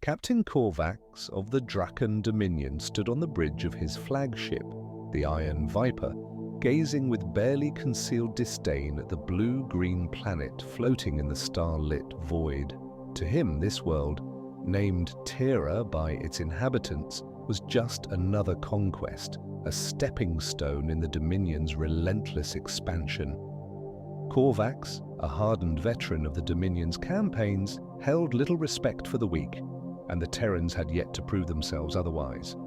Captain Corvax of the Drakkon Dominion stood on the bridge of his flagship, the Iron Viper, gazing with barely concealed disdain at the blue-green planet floating in the star-lit void. To him, this world, named Terra by its inhabitants, was just another conquest, a stepping stone in the Dominion's relentless expansion. Corvax, a hardened veteran of the Dominion's campaigns, held little respect for the weak, and the Terrans had yet to prove themselves otherwise.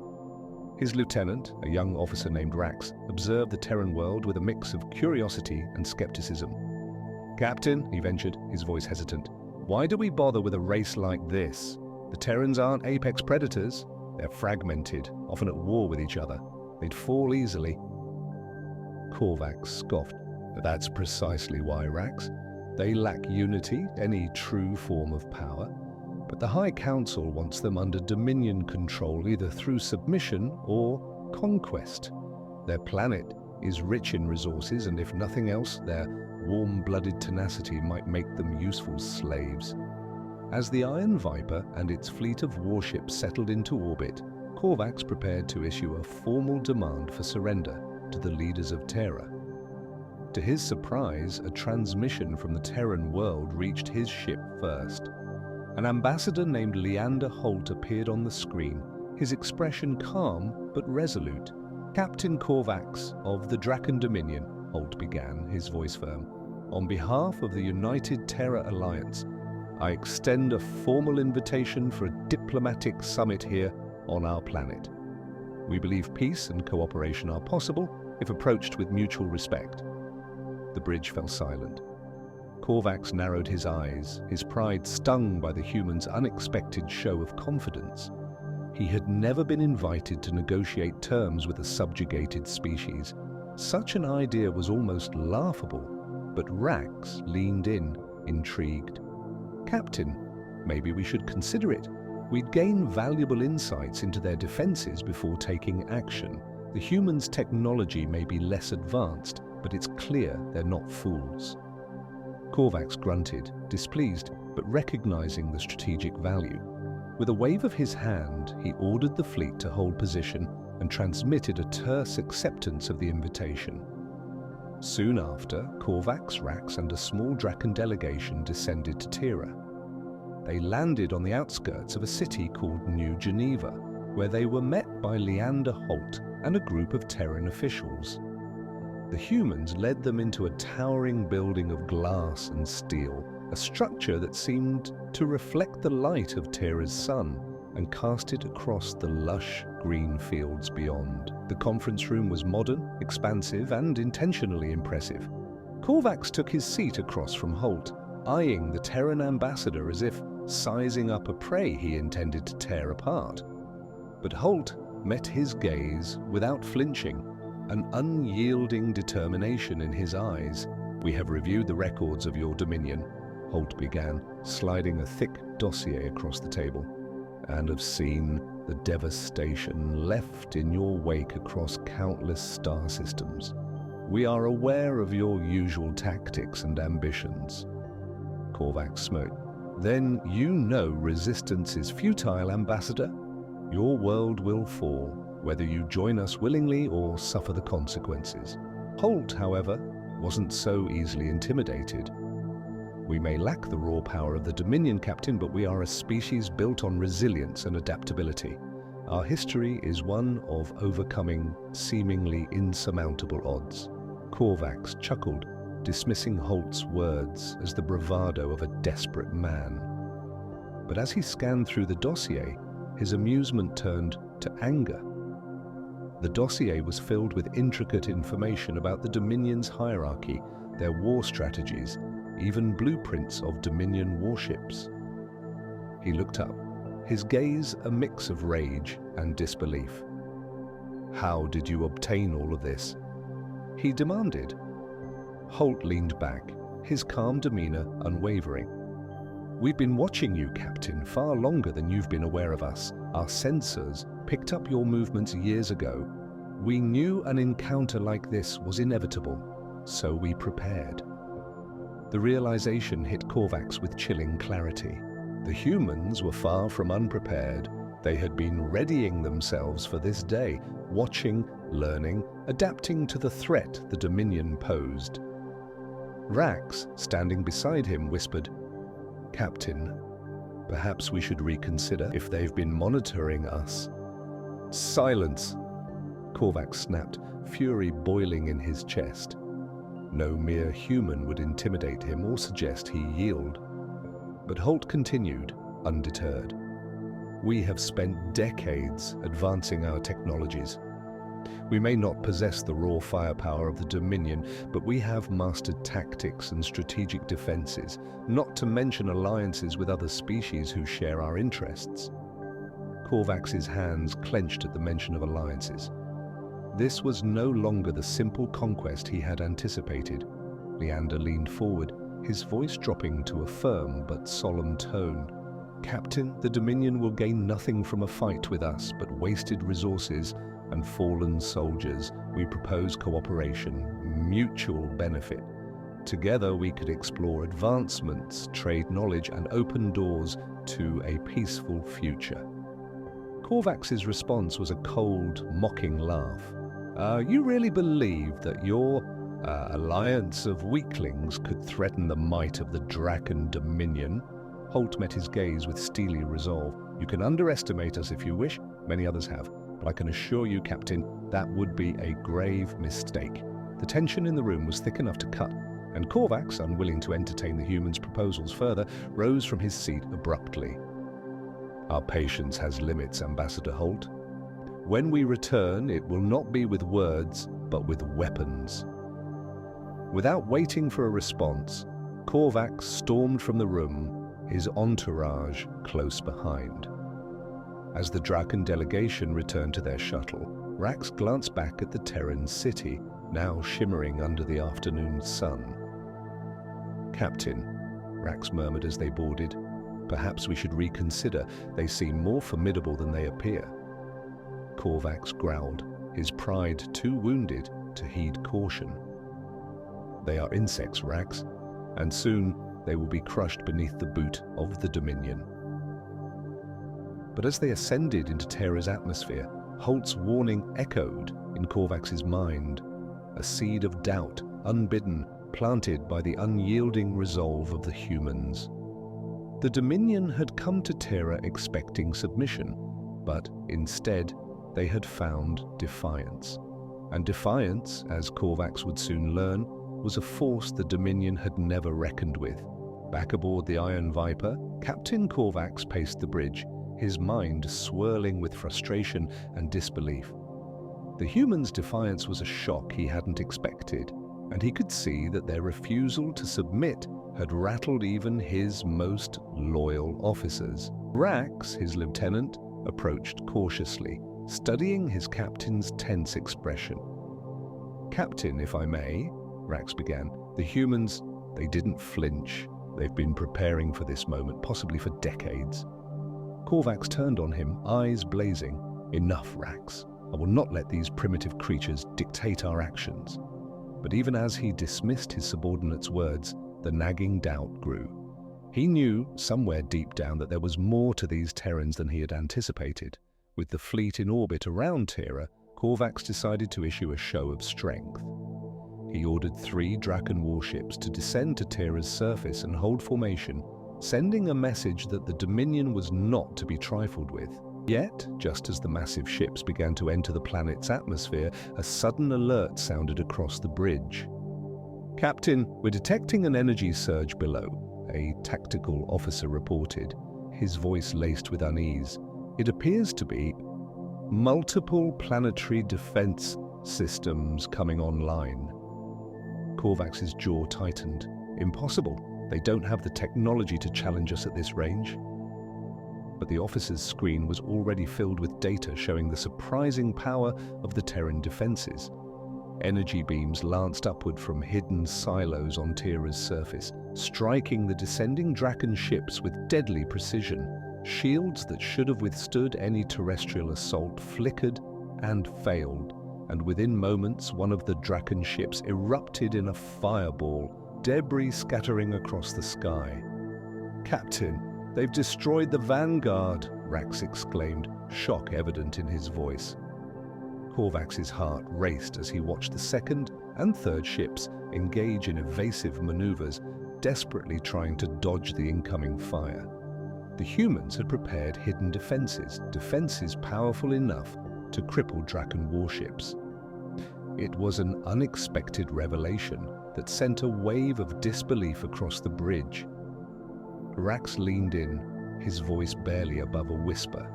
His lieutenant, a young officer named Rax, observed the Terran world with a mix of curiosity and skepticism. "Captain," he ventured, his voice hesitant, "why do we bother with a race like this? The Terrans aren't apex predators. They're fragmented, often at war with each other. They'd fall easily." Corvax scoffed. "That's precisely why, Rax. They lack unity, any true form of power. But the High Council wants them under Dominion control either through submission or conquest. Their planet is rich in resources, and if nothing else, their warm-blooded tenacity might make them useful slaves." As the Iron Viper and its fleet of warships settled into orbit, Corvax prepared to issue a formal demand for surrender to the leaders of Terra. To his surprise, a transmission from the Terran world reached his ship first. An ambassador named Leander Holt appeared on the screen, his expression calm but resolute. "Captain Corvax of the Drakkon Dominion," Holt began, his voice firm, "on behalf of the United Terra Alliance, I extend a formal invitation for a diplomatic summit here on our planet. We believe peace and cooperation are possible if approached with mutual respect." The bridge fell silent. Corvax narrowed his eyes, his pride stung by the human's unexpected show of confidence. He had never been invited to negotiate terms with a subjugated species. Such an idea was almost laughable, but Rax leaned in, intrigued. "Captain, maybe we should consider it. We'd gain valuable insights into their defenses before taking action. The humans' technology may be less advanced, but it's clear they're not fools." Corvax grunted, displeased, but recognizing the strategic value. With a wave of his hand, he ordered the fleet to hold position and transmitted a terse acceptance of the invitation. Soon after, Corvax, Rax, and a small Drakkon delegation descended to Terra. They landed on the outskirts of a city called New Geneva, where they were met by Leander Holt and a group of Terran officials. The humans led them into a towering building of glass and steel, a structure that seemed to reflect the light of Terra's sun and cast it across the lush green fields beyond. The conference room was modern, expansive, and intentionally impressive. Corvax took his seat across from Holt, eyeing the Terran ambassador as if sizing up a prey he intended to tear apart. But Holt met his gaze without flinching, an unyielding determination in his eyes. "We have reviewed the records of your dominion," Holt began, sliding a thick dossier across the table, "and have seen the devastation left in your wake across countless star systems. We are aware of your usual tactics and ambitions." Corvax smirked. "Then you know resistance is futile, Ambassador. Your world will fall, whether you join us willingly or suffer the consequences." Holt, however, wasn't so easily intimidated. "We may lack the raw power of the Dominion, Captain, but we are a species built on resilience and adaptability. Our history is one of overcoming seemingly insurmountable odds." Corvax chuckled, dismissing Holt's words as the bravado of a desperate man. But as he scanned through the dossier, his amusement turned to anger. The dossier was filled with intricate information about the Dominion's hierarchy, their war strategies, even blueprints of Dominion warships. He looked up, his gaze a mix of rage and disbelief. "How did you obtain all of this?" he demanded. Holt leaned back, his calm demeanor unwavering. "We've been watching you, Captain, far longer than you've been aware of us. Our sensors picked up your movements years ago. We knew an encounter like this was inevitable, so we prepared." The realization hit Corvax with chilling clarity. The humans were far from unprepared. They had been readying themselves for this day, watching, learning, adapting to the threat the Dominion posed. Rax, standing beside him, whispered, "Captain, perhaps we should reconsider if they've been monitoring us." "Silence!" Corvax snapped, fury boiling in his chest. No mere human would intimidate him or suggest he yield. But Holt continued, undeterred. "We have spent decades advancing our technologies. We may not possess the raw firepower of the Dominion, but we have mastered tactics and strategic defenses, not to mention alliances with other species who share our interests." Corvax's hands clenched at the mention of alliances. This was no longer the simple conquest he had anticipated. Leander leaned forward, his voice dropping to a firm but solemn tone. "Captain, the Dominion will gain nothing from a fight with us but wasted resources and fallen soldiers. We propose cooperation, mutual benefit. Together we could explore advancements, trade knowledge, and open doors to a peaceful future." Corvax's response was a cold, mocking laugh. "You really believe that your alliance of weaklings could threaten the might of the Drakkon Dominion?" Holt met his gaze with steely resolve. "You can underestimate us if you wish, many others have, but I can assure you, Captain, that would be a grave mistake." The tension in the room was thick enough to cut, and Corvax, unwilling to entertain the humans' proposals further, rose from his seat abruptly. "Our patience has limits, Ambassador Holt. When we return, it will not be with words, but with weapons." Without waiting for a response, Corvax stormed from the room, his entourage close behind. As the Drakkon delegation returned to their shuttle, Rax glanced back at the Terran city, now shimmering under the afternoon sun. "Captain," Rax murmured as they boarded, "perhaps we should reconsider. They seem more formidable than they appear." Corvax growled, his pride too wounded to heed caution. "They are insects, Rax, and soon they will be crushed beneath the boot of the Dominion." But as they ascended into Terra's atmosphere, Holt's warning echoed in Corvax's mind, a seed of doubt, unbidden, planted by the unyielding resolve of the humans. The Dominion had come to Terra expecting submission, but instead they had found defiance. And defiance, as Corvax would soon learn, was a force the Dominion had never reckoned with. Back aboard the Iron Viper, Captain Corvax paced the bridge, his mind swirling with frustration and disbelief. The humans' defiance was a shock he hadn't expected, and he could see that their refusal to submit had rattled even his most loyal officers. Rax, his lieutenant, approached cautiously, studying his captain's tense expression. "Captain, if I may," Rax began, "the humans, they didn't flinch. They've been preparing for this moment, possibly for decades." Corvax turned on him, eyes blazing. "Enough, Rax. I will not let these primitive creatures dictate our actions." But even as he dismissed his subordinate's words, the nagging doubt grew. He knew, somewhere deep down, that there was more to these Terrans than he had anticipated. With the fleet in orbit around Terra, Corvax decided to issue a show of strength. He ordered 3 Drakkon warships to descend to Terra's surface and hold formation, sending a message that the Dominion was not to be trifled with. Yet, just as the massive ships began to enter the planet's atmosphere, a sudden alert sounded across the bridge. "Captain, we're detecting an energy surge below," a tactical officer reported, his voice laced with unease. "It appears to be multiple planetary defense systems coming online." Corvax's jaw tightened. "Impossible. They don't have the technology to challenge us at this range." But the officer's screen was already filled with data showing the surprising power of the Terran defenses. Energy beams lanced upward from hidden silos on Terra's surface, striking the descending Drakkon ships with deadly precision. Shields that should have withstood any terrestrial assault flickered and failed, and within moments one of the Drakkon ships erupted in a fireball, debris scattering across the sky. "Captain, They've destroyed the vanguard, Rax exclaimed, shock evident in his voice. Corvax's heart raced as he watched the second and third ships engage in evasive maneuvers, desperately trying to dodge the incoming fire. The humans had prepared hidden defenses powerful enough to cripple Drakkon warships. It was an unexpected revelation that sent a wave of disbelief across the bridge. Rax leaned in, his voice barely above a whisper.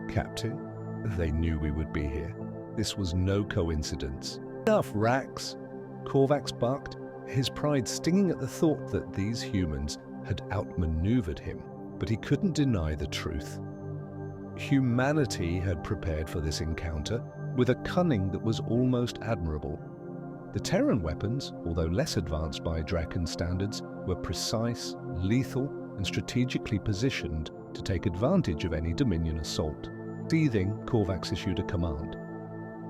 "Captain, they knew we would be here. This was no coincidence." "Enough, Rax!" Corvax barked, his pride stinging at the thought that these humans had outmaneuvered him. But he couldn't deny the truth. Humanity had prepared for this encounter with a cunning that was almost admirable. The Terran weapons, although less advanced by Drakkon standards, were precise, lethal, and strategically positioned to take advantage of any Dominion assault. Seething, Corvax issued a command.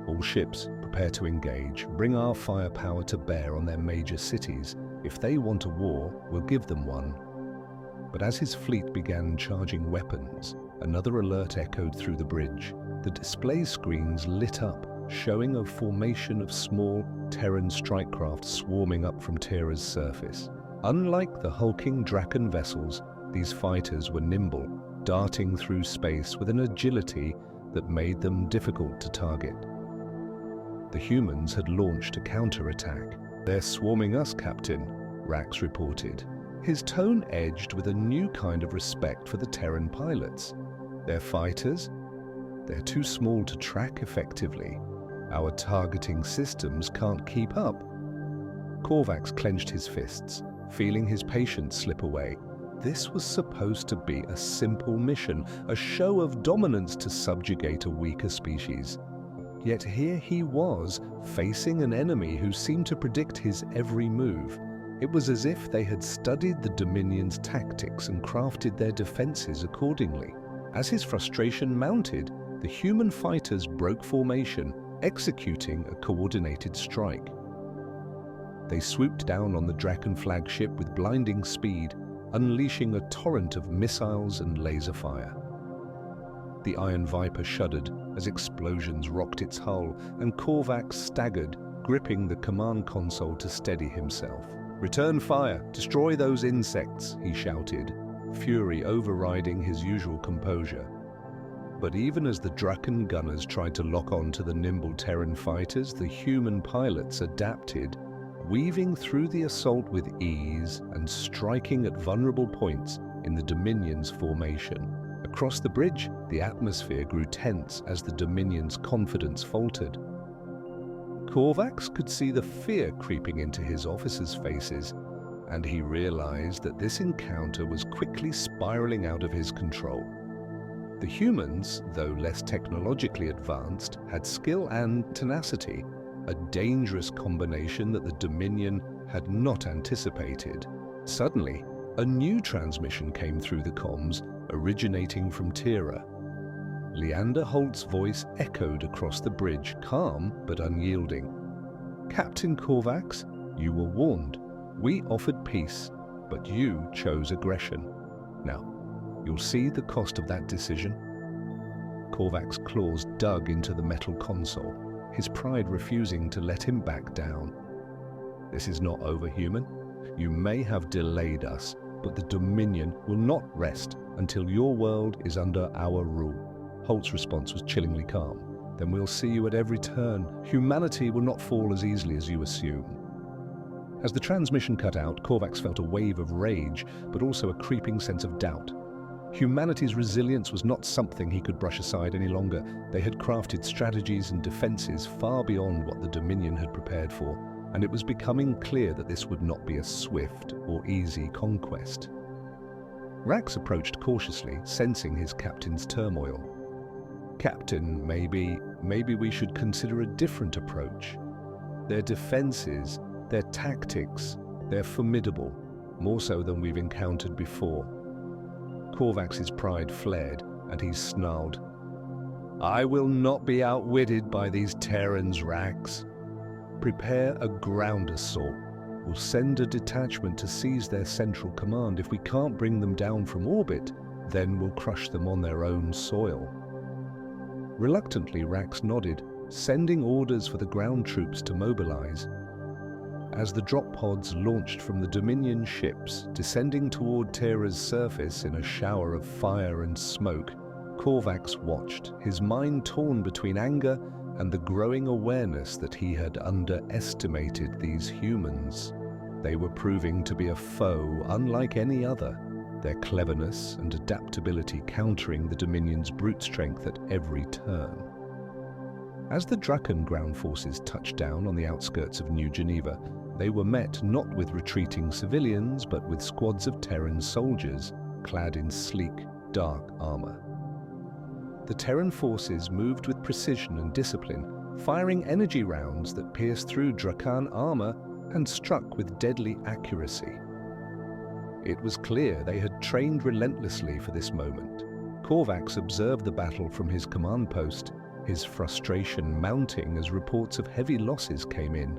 "All ships, prepare to engage. Bring our firepower to bear on their major cities. If they want a war, we'll give them one." But as his fleet began charging weapons, another alert echoed through the bridge. The display screens lit up, showing a formation of small Terran strike craft swarming up from Terra's surface. Unlike the hulking Drakkon vessels, these fighters were nimble, darting through space with an agility that made them difficult to target. The humans had launched a counterattack. "They're swarming us, Captain," Rax reported, his tone edged with a new kind of respect for the Terran pilots. "They're fighters? They're too small to track effectively. Our targeting systems can't keep up." Corvax clenched his fists, feeling his patience slip away. This was supposed to be a simple mission, a show of dominance to subjugate a weaker species. Yet here he was, facing an enemy who seemed to predict his every move. It was as if they had studied the Dominion's tactics and crafted their defenses accordingly. As his frustration mounted, the human fighters broke formation, executing a coordinated strike. They swooped down on the Drakkon flagship with blinding speed, unleashing a torrent of missiles and laser fire. The Iron Viper shuddered as explosions rocked its hull, and Corvax staggered, gripping the command console to steady himself. "Return fire! Destroy those insects!" he shouted, fury overriding his usual composure. But even as the Drakkon gunners tried to lock on to the nimble Terran fighters, the human pilots adapted, weaving through the assault with ease and striking at vulnerable points in the Dominion's formation. Across the bridge, the atmosphere grew tense as the Dominion's confidence faltered. Corvax could see the fear creeping into his officers' faces, and he realized that this encounter was quickly spiraling out of his control. The humans, though less technologically advanced, had skill and tenacity, a dangerous combination that the Dominion had not anticipated. Suddenly, a new transmission came through the comms, originating from Terra. Leander Holt's voice echoed across the bridge, calm but unyielding. "Captain Corvax, you were warned. We offered peace, but you chose aggression. Now, you'll see the cost of that decision." Corvax's claws dug into the metal console, his pride refusing to let him back down. "This is not over, human. You may have delayed us, but the Dominion will not rest until your world is under our rule." Holt's response was chillingly calm. "Then we'll see you at every turn. Humanity will not fall as easily as you assume." As the transmission cut out, Corvax felt a wave of rage, but also a creeping sense of doubt. Humanity's resilience was not something he could brush aside any longer. They had crafted strategies and defenses far beyond what the Dominion had prepared for, and it was becoming clear that this would not be a swift or easy conquest. Rax approached cautiously, sensing his captain's turmoil. "Captain, maybe we should consider a different approach. Their defenses, their tactics, they're formidable, more so than we've encountered before." Corvax's pride flared, and he snarled, "I will not be outwitted by these Terrans, Rax. Prepare a ground assault. We'll send a detachment to seize their central command. If we can't bring them down from orbit, then we'll crush them on their own soil." Reluctantly, Rax nodded, sending orders for the ground troops to mobilize. As the drop pods launched from the Dominion ships, descending toward Terra's surface in a shower of fire and smoke, Corvax watched, his mind torn between anger and the growing awareness that he had underestimated these humans. They were proving to be a foe unlike any other, their cleverness and adaptability countering the Dominion's brute strength at every turn. As the Drakkon ground forces touched down on the outskirts of New Geneva, they were met not with retreating civilians, but with squads of Terran soldiers, clad in sleek, dark armor. The Terran forces moved with precision and discipline, firing energy rounds that pierced through Drakkon armor and struck with deadly accuracy. It was clear they had trained relentlessly for this moment. Corvax observed the battle from his command post, his frustration mounting as reports of heavy losses came in.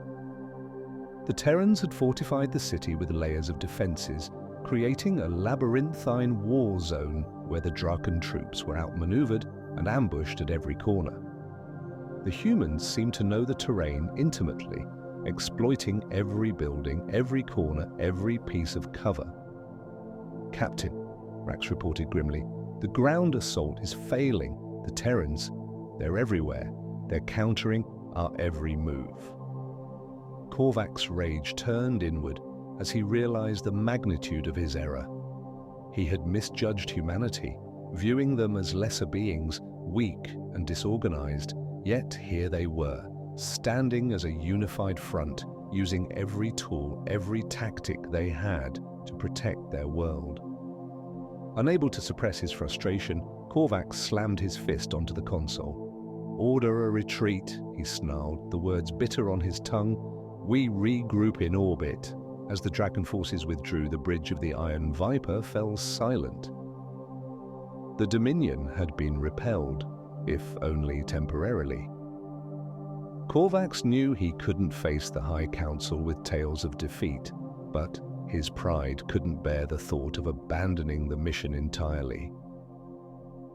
The Terrans had fortified the city with layers of defenses, creating a labyrinthine war zone where the Drakkon troops were outmaneuvered and ambushed at every corner. The humans seemed to know the terrain intimately, exploiting every building, every corner, every piece of cover. "Captain," Rax reported grimly, "the ground assault is failing. The Terrans, they're everywhere. They're countering our every move." Corvax's rage turned inward as he realized the magnitude of his error. He had misjudged humanity, viewing them as lesser beings, weak and disorganized, yet here they were, standing as a unified front, using every tool, every tactic they had to protect their world. Unable to suppress his frustration, Corvax slammed his fist onto the console. "Order a retreat," he snarled, the words bitter on his tongue. "We regroup in orbit." As the Drakkon forces withdrew, the bridge of the Iron Viper fell silent. The Dominion had been repelled, if only temporarily. Corvax knew he couldn't face the High Council with tales of defeat, but his pride couldn't bear the thought of abandoning the mission entirely.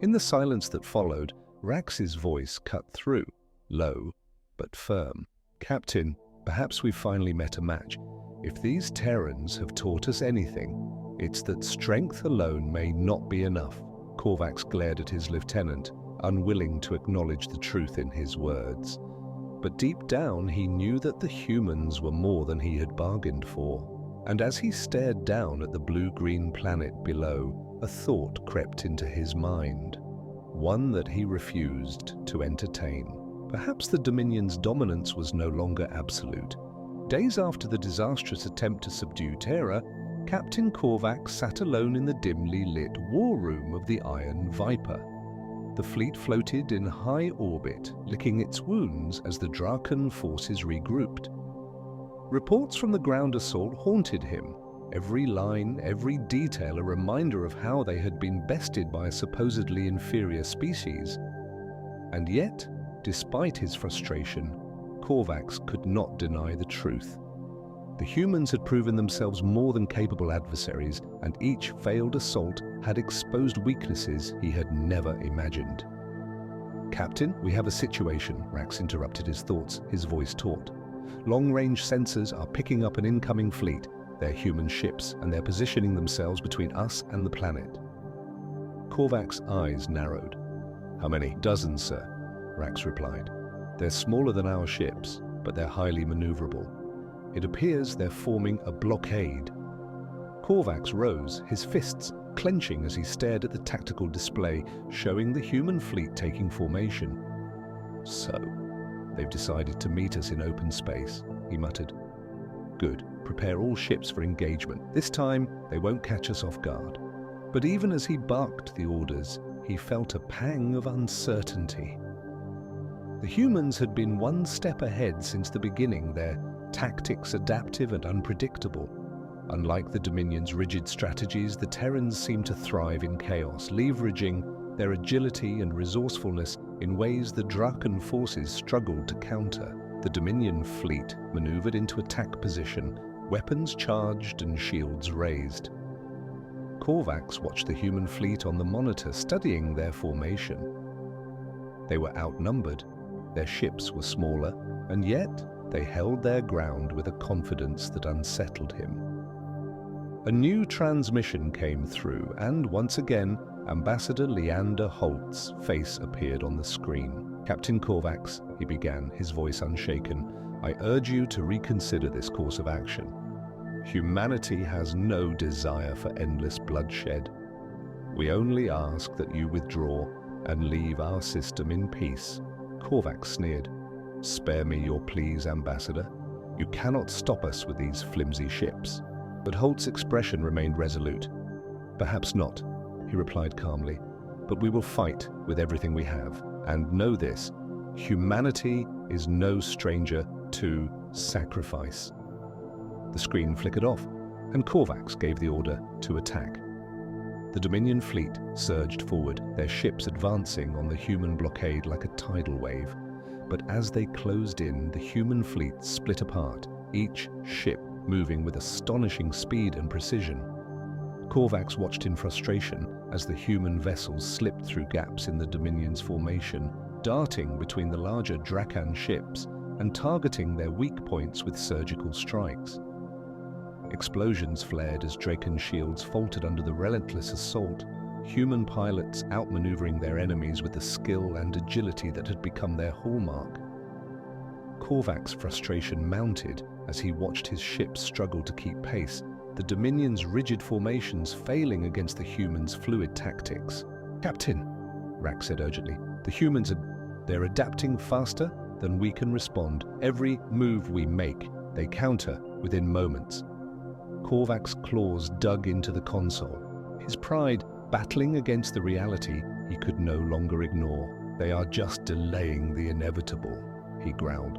In the silence that followed, Rax's voice cut through, low but firm. "Captain, perhaps we've finally met a match. If these Terrans have taught us anything, it's that strength alone may not be enough." Corvax glared at his lieutenant, unwilling to acknowledge the truth in his words. But deep down he knew that the humans were more than he had bargained for. And as he stared down at the blue-green planet below, a thought crept into his mind, one that he refused to entertain. Perhaps the Dominion's dominance was no longer absolute. Days after the disastrous attempt to subdue Terra, Captain Corvax sat alone in the dimly lit war room of the Iron Viper. The fleet floated in high orbit, licking its wounds as the Drakkon forces regrouped. Reports from the ground assault haunted him, every line, every detail a reminder of how they had been bested by a supposedly inferior species. And yet, despite his frustration, Corvax could not deny the truth. The humans had proven themselves more than capable adversaries, and each failed assault had exposed weaknesses he had never imagined. "Captain, we have a situation," Rax interrupted his thoughts, his voice taut. "Long-range sensors are picking up an incoming fleet. They're human ships, and they're positioning themselves between us and the planet." Corvax's eyes narrowed. "How many?" "Dozens, sir," Rax replied. "They're smaller than our ships, but they're highly maneuverable. It appears they're forming a blockade." Corvax rose, his fists clenching as he stared at the tactical display, showing the human fleet taking formation. "So, they've decided to meet us in open space," he muttered. "Good. Prepare all ships for engagement. This time, they won't catch us off guard." But even as he barked the orders, he felt a pang of uncertainty. The humans had been one step ahead since the beginning, their tactics adaptive and unpredictable. Unlike the Dominion's rigid strategies, the Terrans seemed to thrive in chaos, leveraging their agility and resourcefulness in ways the Drakkon forces struggled to counter. The Dominion fleet maneuvered into attack position, weapons charged and shields raised. Corvax watched the human fleet on the monitor, studying their formation. They were outnumbered, their ships were smaller, and yet they held their ground with a confidence that unsettled him. A new transmission came through, and once again, Ambassador Leander Holt's face appeared on the screen. "Captain Corvax," he began, his voice unshaken, "I urge you to reconsider this course of action. Humanity has no desire for endless bloodshed. We only ask that you withdraw and leave our system in peace." Corvax sneered. "Spare me your pleas, Ambassador. You cannot stop us with these flimsy ships." But Holt's expression remained resolute. "Perhaps not," he replied calmly, "but we will fight with everything we have. And know this, humanity is no stranger to sacrifice." The screen flickered off, and Corvax gave the order to attack. The Dominion fleet surged forward, their ships advancing on the human blockade like a tidal wave. But as they closed in, the human fleet split apart, each ship moving with astonishing speed and precision. Corvax watched in frustration as the human vessels slipped through gaps in the Dominion's formation, darting between the larger Drakkon ships and targeting their weak points with surgical strikes. Explosions flared as Drakkon shields faltered under the relentless assault, human pilots outmaneuvering their enemies with the skill and agility that had become their hallmark. Corvax's frustration mounted as he watched his ships struggle to keep pace, the Dominion's rigid formations failing against the humans' fluid tactics. "Captain," Rax said urgently, "the humans they're adapting faster than we can respond. Every move we make, they counter within moments." Corvax's claws dug into the console, his pride battling against the reality he could no longer ignore. "They are just delaying the inevitable," he growled.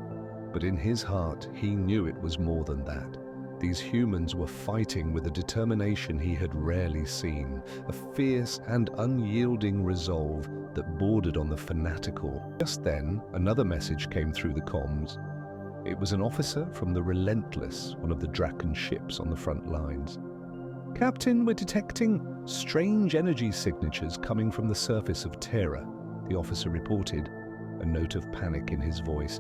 But in his heart, he knew it was more than that. These humans were fighting with a determination he had rarely seen, a fierce and unyielding resolve that bordered on the fanatical. Just then, another message came through the comms. It was an officer from the Relentless, one of the Drakkon ships on the front lines. "Captain, we're detecting strange energy signatures coming from the surface of Terra," the officer reported, a note of panic in his voice.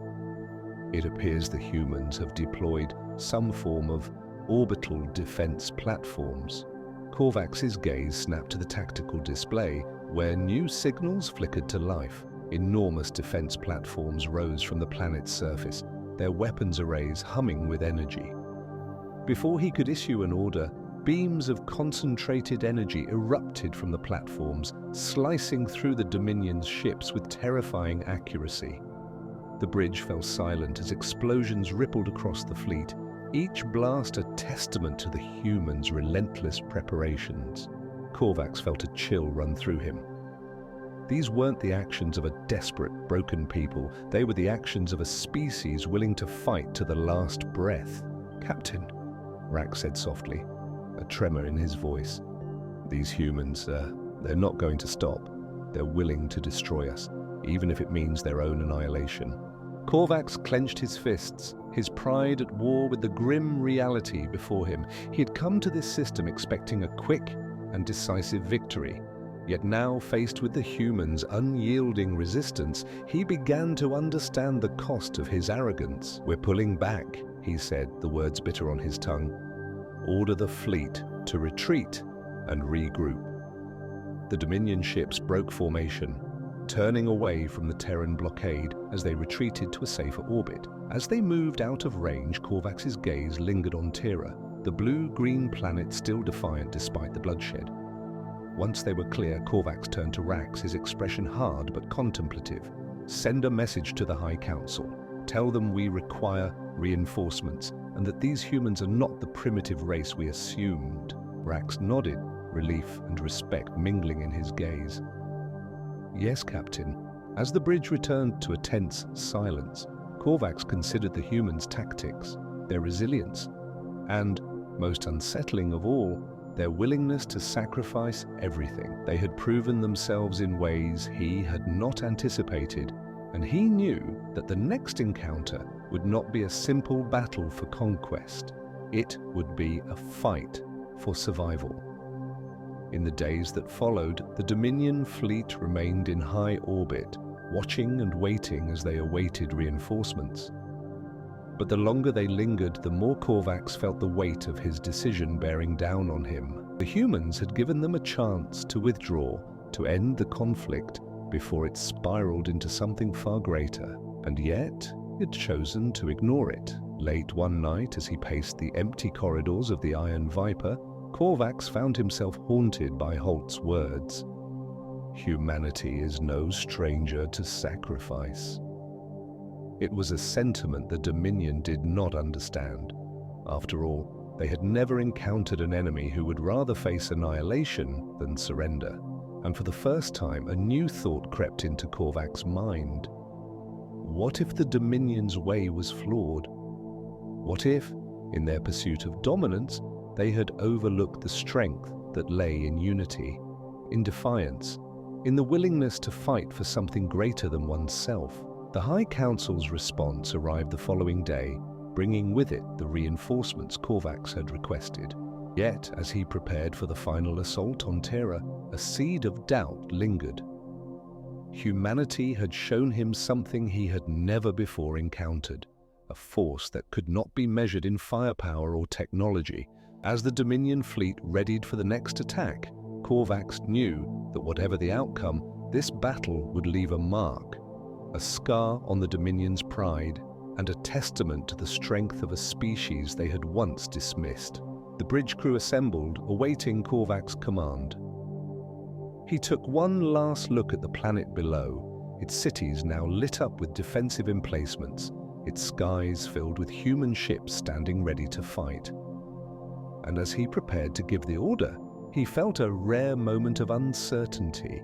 "It appears the humans have deployed some form of orbital defense platforms." Corvax's gaze snapped to the tactical display, where new signals flickered to life. Enormous defense platforms rose from the planet's surface, their weapons arrays humming with energy. Before he could issue an order, beams of concentrated energy erupted from the platforms, slicing through the Dominion's ships with terrifying accuracy. The bridge fell silent as explosions rippled across the fleet, each blast a testament to the humans' relentless preparations. Corvax felt a chill run through him. These weren't the actions of a desperate, broken people. They were the actions of a species willing to fight to the last breath. "Captain," Rax said softly, a tremor in his voice. "These humans, they're not going to stop. They're willing to destroy us, even if it means their own annihilation." Corvax clenched his fists, his pride at war with the grim reality before him. He had come to this system expecting a quick and decisive victory. Yet now, faced with the humans' unyielding resistance, he began to understand the cost of his arrogance. "We're pulling back," he said, the words bitter on his tongue. "Order the fleet to retreat and regroup." The Dominion ships broke formation, turning away from the Terran blockade as they retreated to a safer orbit. As they moved out of range, Corvax's gaze lingered on Terra, the blue-green planet still defiant despite the bloodshed. Once they were clear, Corvax turned to Rax, his expression hard but contemplative. "Send a message to the High Council. Tell them we require reinforcements, and that these humans are not the primitive race we assumed." Rax nodded, relief and respect mingling in his gaze. "Yes, Captain." As the bridge returned to a tense silence, Corvax considered the humans' tactics, their resilience, and, most unsettling of all, their willingness to sacrifice everything. They had proven themselves in ways he had not anticipated, and he knew that the next encounter would not be a simple battle for conquest. It would be a fight for survival. In the days that followed, the Dominion fleet remained in high orbit, watching and waiting as they awaited reinforcements. But the longer they lingered, the more Corvax felt the weight of his decision bearing down on him. The humans had given them a chance to withdraw, to end the conflict, before it spiraled into something far greater. And yet, he'd chosen to ignore it. Late one night, as he paced the empty corridors of the Iron Viper, Corvax found himself haunted by Holt's words. Humanity is no stranger to sacrifice. It was a sentiment the Dominion did not understand. After all, they had never encountered an enemy who would rather face annihilation than surrender. And for the first time, a new thought crept into Corvax's mind. What if the Dominion's way was flawed? What if, in their pursuit of dominance, they had overlooked the strength that lay in unity, in defiance, in the willingness to fight for something greater than oneself? The High Council's response arrived the following day, bringing with it the reinforcements Corvax had requested. Yet, as he prepared for the final assault on Terra, a seed of doubt lingered. Humanity had shown him something he had never before encountered, a force that could not be measured in firepower or technology. As the Dominion fleet readied for the next attack, Corvax knew that whatever the outcome, this battle would leave a mark, a scar on the Dominion's pride, and a testament to the strength of a species they had once dismissed. The bridge crew assembled, awaiting Corvax's command. He took one last look at the planet below, its cities now lit up with defensive emplacements, its skies filled with human ships standing ready to fight. And as he prepared to give the order, he felt a rare moment of uncertainty.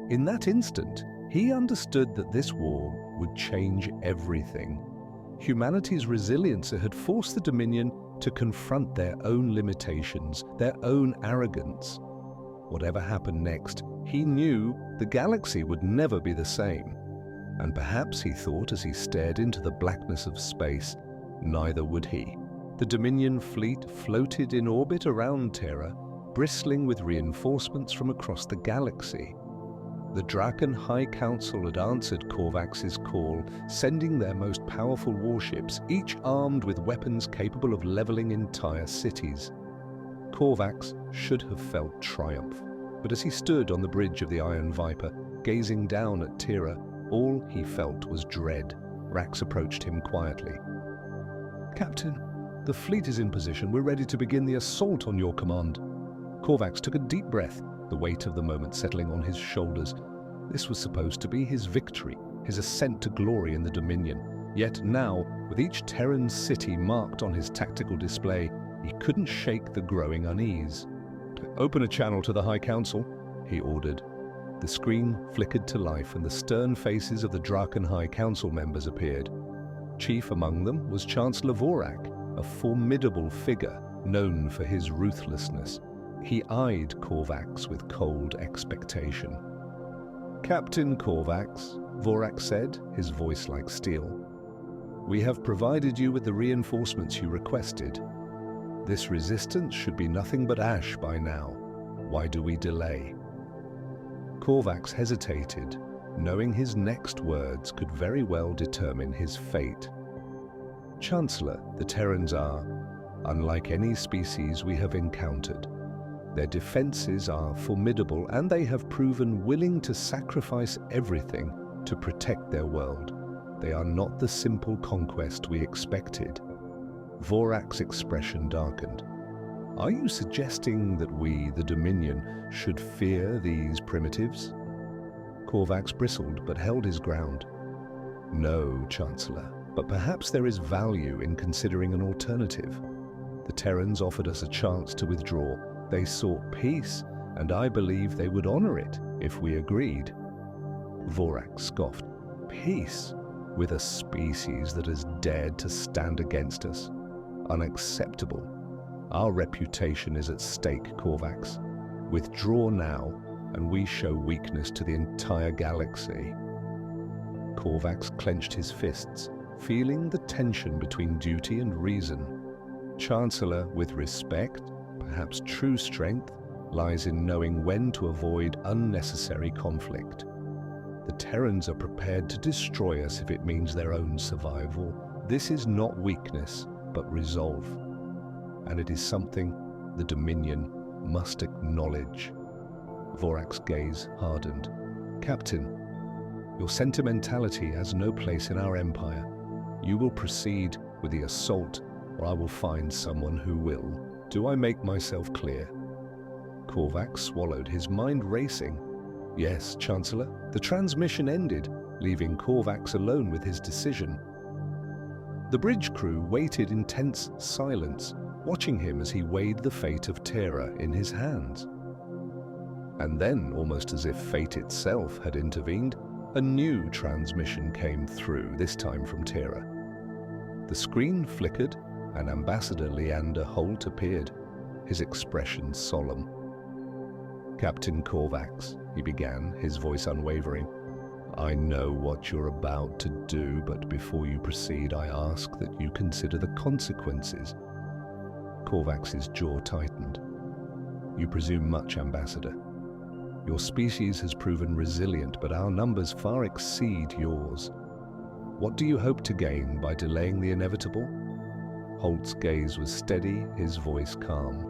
In that instant, he understood that this war would change everything. Humanity's resilience had forced the Dominion to confront their own limitations, their own arrogance. Whatever happened next, he knew the galaxy would never be the same. And perhaps, he thought as he stared into the blackness of space, neither would he. The Dominion fleet floated in orbit around Terra, bristling with reinforcements from across the galaxy. The Drakkon High Council had answered Corvax's call, sending their most powerful warships, each armed with weapons capable of leveling entire cities. Corvax should have felt triumph, but as he stood on the bridge of the Iron Viper, gazing down at Terra, all he felt was dread. Rax approached him quietly. "Captain, the fleet is in position. We're ready to begin the assault on your command." Corvax took a deep breath, the weight of the moment settling on his shoulders. This was supposed to be his victory, his ascent to glory in the Dominion. Yet now, with each Terran city marked on his tactical display, he couldn't shake the growing unease. "Open a channel to the High Council," he ordered. The screen flickered to life and the stern faces of the Drakkon High Council members appeared. Chief among them was Chancellor Vorak, a formidable figure known for his ruthlessness. He eyed Corvax with cold expectation. "Captain Corvax," Vorak said, his voice like steel, "we have provided you with the reinforcements you requested. This resistance should be nothing but ash by now. Why do we delay?" Corvax hesitated, knowing his next words could very well determine his fate. "Chancellor, the Terrans are unlike any species we have encountered. Their defenses are formidable, and they have proven willing to sacrifice everything to protect their world. They are not the simple conquest we expected." Vorak's expression darkened. "Are you suggesting that we, the Dominion, should fear these primitives?" Corvax bristled but held his ground. "No, Chancellor, but perhaps there is value in considering an alternative. The Terrans offered us a chance to withdraw. They sought peace, and I believe they would honor it if we agreed." Vorak scoffed. "Peace? With a species that has dared to stand against us? Unacceptable. Our reputation is at stake, Corvax. Withdraw now, and we show weakness to the entire galaxy." Corvax clenched his fists, feeling the tension between duty and reason. Chancellor, with respect, perhaps true strength, lies in knowing when to avoid unnecessary conflict. The Terrans are prepared to destroy us if it means their own survival. This is not weakness, but resolve. And it is something the Dominion must acknowledge. Vorak's gaze hardened. Captain, your sentimentality has no place in our empire. You will proceed with the assault, or I will find someone who will. Do I make myself clear? Corvax swallowed, his mind racing. Yes, Chancellor. The transmission ended, leaving Corvax alone with his decision. The bridge crew waited in tense silence, watching him as he weighed the fate of Terra in his hands. And then, almost as if fate itself had intervened, a new transmission came through, this time from Terra. The screen flickered, and Ambassador Leander Holt appeared, his expression solemn. Captain Corvax, he began, his voice unwavering. I know what you're about to do, but before you proceed, I ask that you consider the consequences. Corvax's jaw tightened. You presume much, Ambassador. Your species has proven resilient, but our numbers far exceed yours. What do you hope to gain by delaying the inevitable? Holt's gaze was steady, his voice calm.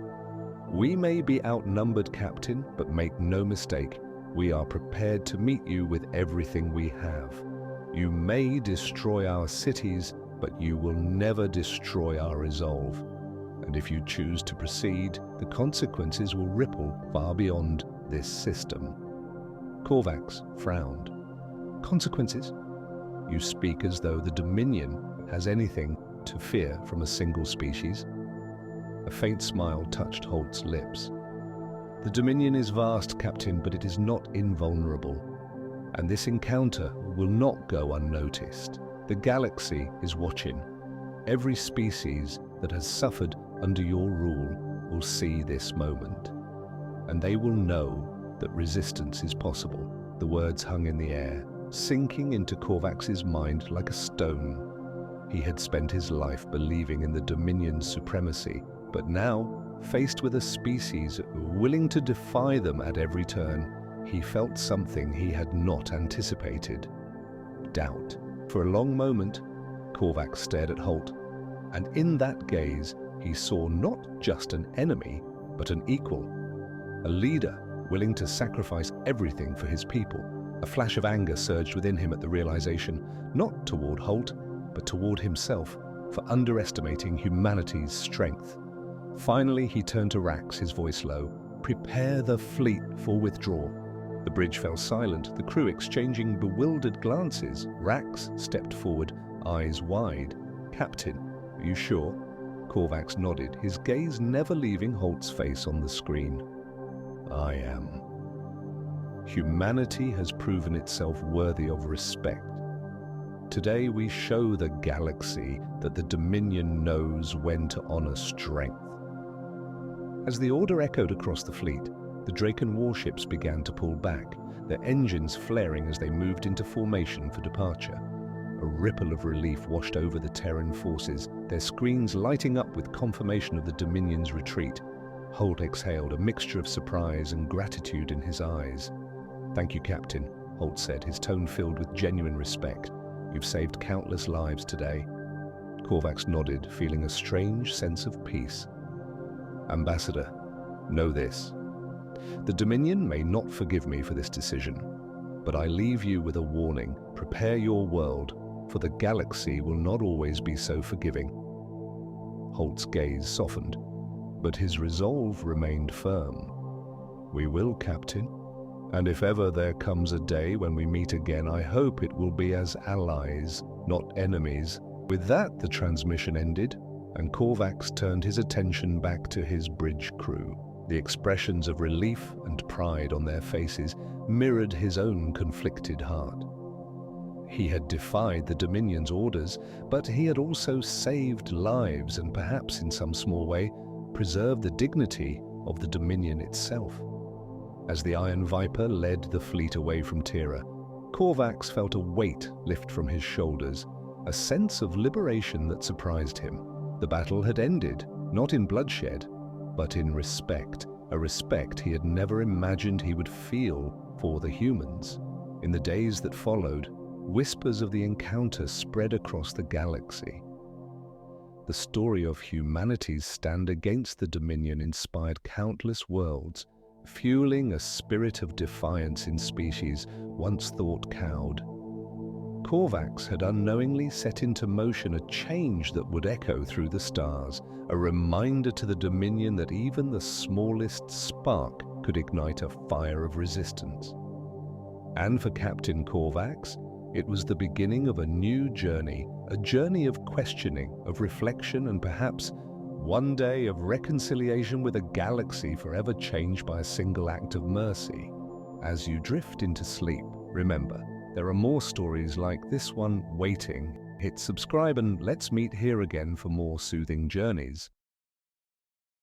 We may be outnumbered, Captain, but make no mistake, we are prepared to meet you with everything we have. You may destroy our cities, but you will never destroy our resolve. And if you choose to proceed, the consequences will ripple far beyond this system. Corvax frowned. Consequences? You speak as though the Dominion has anything to fear from a single species. A faint smile touched Holt's lips. The Dominion is vast, Captain, but it is not invulnerable. And this encounter will not go unnoticed. The galaxy is watching. Every species that has suffered under your rule will see this moment. And they will know that resistance is possible. The words hung in the air, sinking into Corvax's mind like a stone. He had spent his life believing in the Dominion's supremacy, but now, faced with a species willing to defy them at every turn, he felt something he had not anticipated. Doubt. For a long moment, Corvax stared at Holt, and in that gaze he saw not just an enemy, but an equal. A leader willing to sacrifice everything for his people. A flash of anger surged within him at the realization, not toward Holt, but toward himself, for underestimating humanity's strength. Finally, he turned to Rax, his voice low. Prepare the fleet for withdrawal. The bridge fell silent, the crew exchanging bewildered glances. Rax stepped forward, eyes wide. Captain, are you sure? Corvax nodded, his gaze never leaving Holt's face on the screen. I am. Humanity has proven itself worthy of respect. Today we show the galaxy that the Dominion knows when to honor strength. As the order echoed across the fleet, the Drakkon warships began to pull back, their engines flaring as they moved into formation for departure. A ripple of relief washed over the Terran forces, their screens lighting up with confirmation of the Dominion's retreat. Holt exhaled, a mixture of surprise and gratitude in his eyes. Thank you, Captain, Holt said, his tone filled with genuine respect. You've saved countless lives today. Corvax nodded, feeling a strange sense of peace. Ambassador, know this. The Dominion may not forgive me for this decision, but I leave you with a warning. Prepare your world, for the galaxy will not always be so forgiving. Holt's gaze softened, but his resolve remained firm. We will, Captain, and if ever there comes a day when we meet again, I hope it will be as allies, not enemies. With that, the transmission ended, and Corvax turned his attention back to his bridge crew. The expressions of relief and pride on their faces mirrored his own conflicted heart. He had defied the Dominion's orders, but he had also saved lives and perhaps in some small way preserved the dignity of the Dominion itself. As the Iron Viper led the fleet away from Terra, Corvax felt a weight lift from his shoulders, a sense of liberation that surprised him. The battle had ended, not in bloodshed, but in respect, a respect he had never imagined he would feel for the humans. In the days that followed, whispers of the encounter spread across the galaxy. The story of humanity's stand against the Dominion inspired countless worlds, fueling a spirit of defiance in species once thought cowed. Corvax had unknowingly set into motion a change that would echo through the stars, a reminder to the Dominion that even the smallest spark could ignite a fire of resistance. And for Captain Corvax, it was the beginning of a new journey, a journey of questioning, of reflection, and perhaps one day of reconciliation with a galaxy forever changed by a single act of mercy. As you drift into sleep, remember, there are more stories like this one waiting. Hit subscribe and let's meet here again for more soothing journeys.